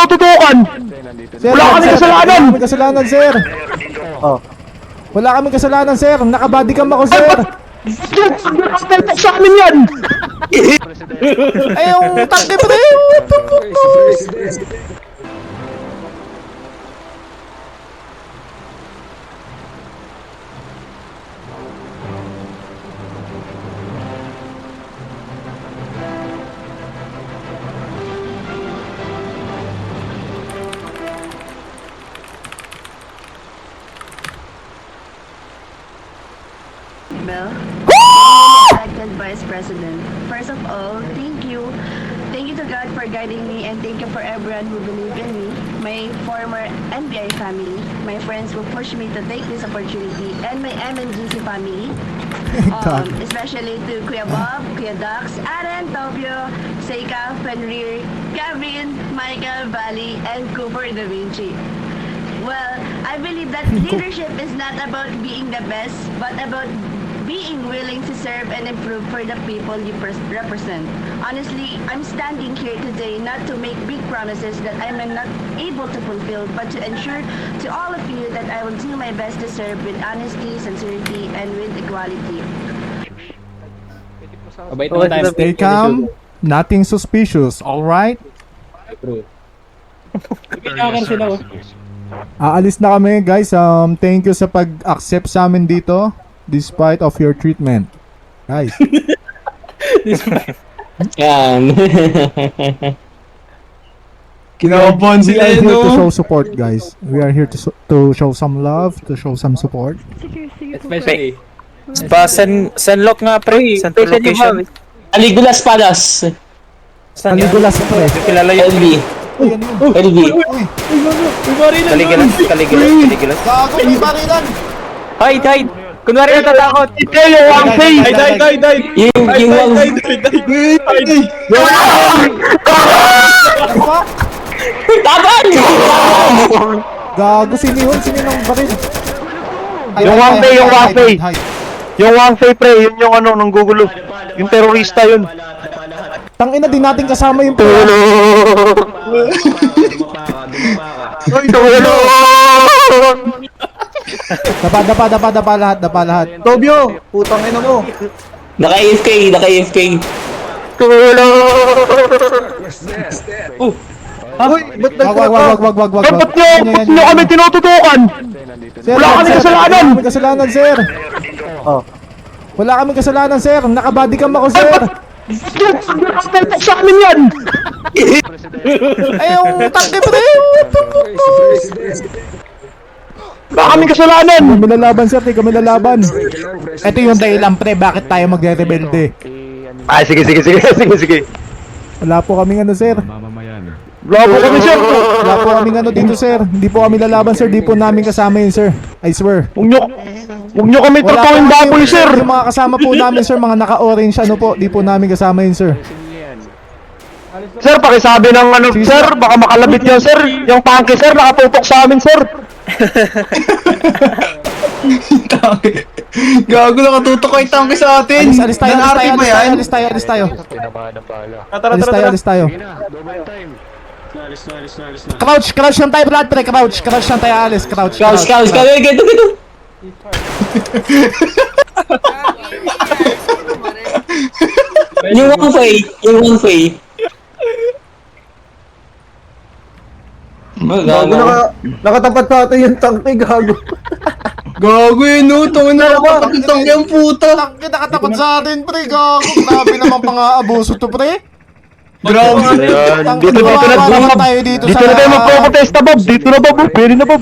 tinututukan! Sir, Wala kami kasalanan! Wala kami kasalanan, sir. Oh. Wala kami kasalanan, sir. Nakabody cam ako, sir. Sa amin yan! Ay, yung tangke pre. Mel, elected Vice President. First of all, thank you. Thank you to God for guiding me and thank you for everyone who believed in me, my former NBI family, my friends who pushed me to take this opportunity, and my MNGC family. Especially to Kuya Bob, Kuya Dax, Aaron, Tobio, Seika, Fenrir, Gavin, Michael, Bali, and Cooper Da Vinci. Well, I believe that leadership is not about being the best, but about being willing to serve and improve for the people you represent. Honestly, I'm standing here today not to make big promises that I'm not able to fulfill, but to ensure to all of you that I will do my best to serve with honesty, sincerity, and with equality. Stay calm. Nothing suspicious, alright? Aalis na kami, guys. Thank you sa pag-accept sa amin dito despite of your treatment. Guys. Yan. Kinakabahan sila, no? We are here to show support, guys. We are here to show some love, to show some support. Especially. Sanlock nga pre. Sanlock location. Aligulas Palace. Aligulas, pre. Kilala yun. LB. LB. Kaligilas. Gago, may barilan! Hide. Kunwari natatakot. Yung Wang Fei! Yung Wang Taban! Gago, sino ng baril? Yung Wang Fei, yung Wang Fei. Yung Wang Fei pre, yun yung ano, nang gugulo. Yung terorista yun. Tangina din natin kasama yung Dapa lahat. Tobio, putang ina mo. Naka-AFK. Uy, Wag. ba't nyo kami tinututukan? Wala kami kasalanan! Wala kami kasalanan, sir. Oh. Wala kami kasalanan, sir. Nakabody cam ako, sir. Sa amin yan! Ay, yung tangke pre. Wala kami kasalanan! Kami lalaban, sir. Kami lalaban. Ito yung dahilan, pre. Bakit tayo magre-rebelde? Ay, sige. Wala po kaming ano, sir. Wala po kami, sir. Wala po kaming ano dito, sir. Hindi po kami lalaban, sir. Di po namin kasama yun, sir. I swear. Huwag nyo kami tutuin baboy, sir. Yung mga kasama po namin, sir. Mga naka-orange, ano po. Di po namin kasama yun, sir. Sir, pakisabi ng ano, sir. Baka makalabit yan, sir. Yung tanke, sir, nakatutok sa amin, sir. Gago, nakatutok ko yung tangke sa atin. Alis tayo. Alis tayo. Crouch lang tayo, Brad, pre. Crouch lang tayo, alis. Crouch. Ganito. Yung Wang Fei. Gago, nakatapat sa atin yung tangke, gago. Gago yun, no? Tungin na naman. Ang tangke ang puta. Tangke, nakatapat sa atin, pre. Gago. Grabe naman pang-aabuso to, pre. Grabe. Dito na tayo magpo-protesta, Bob. Dito na, Bob. Pwede na, Bob.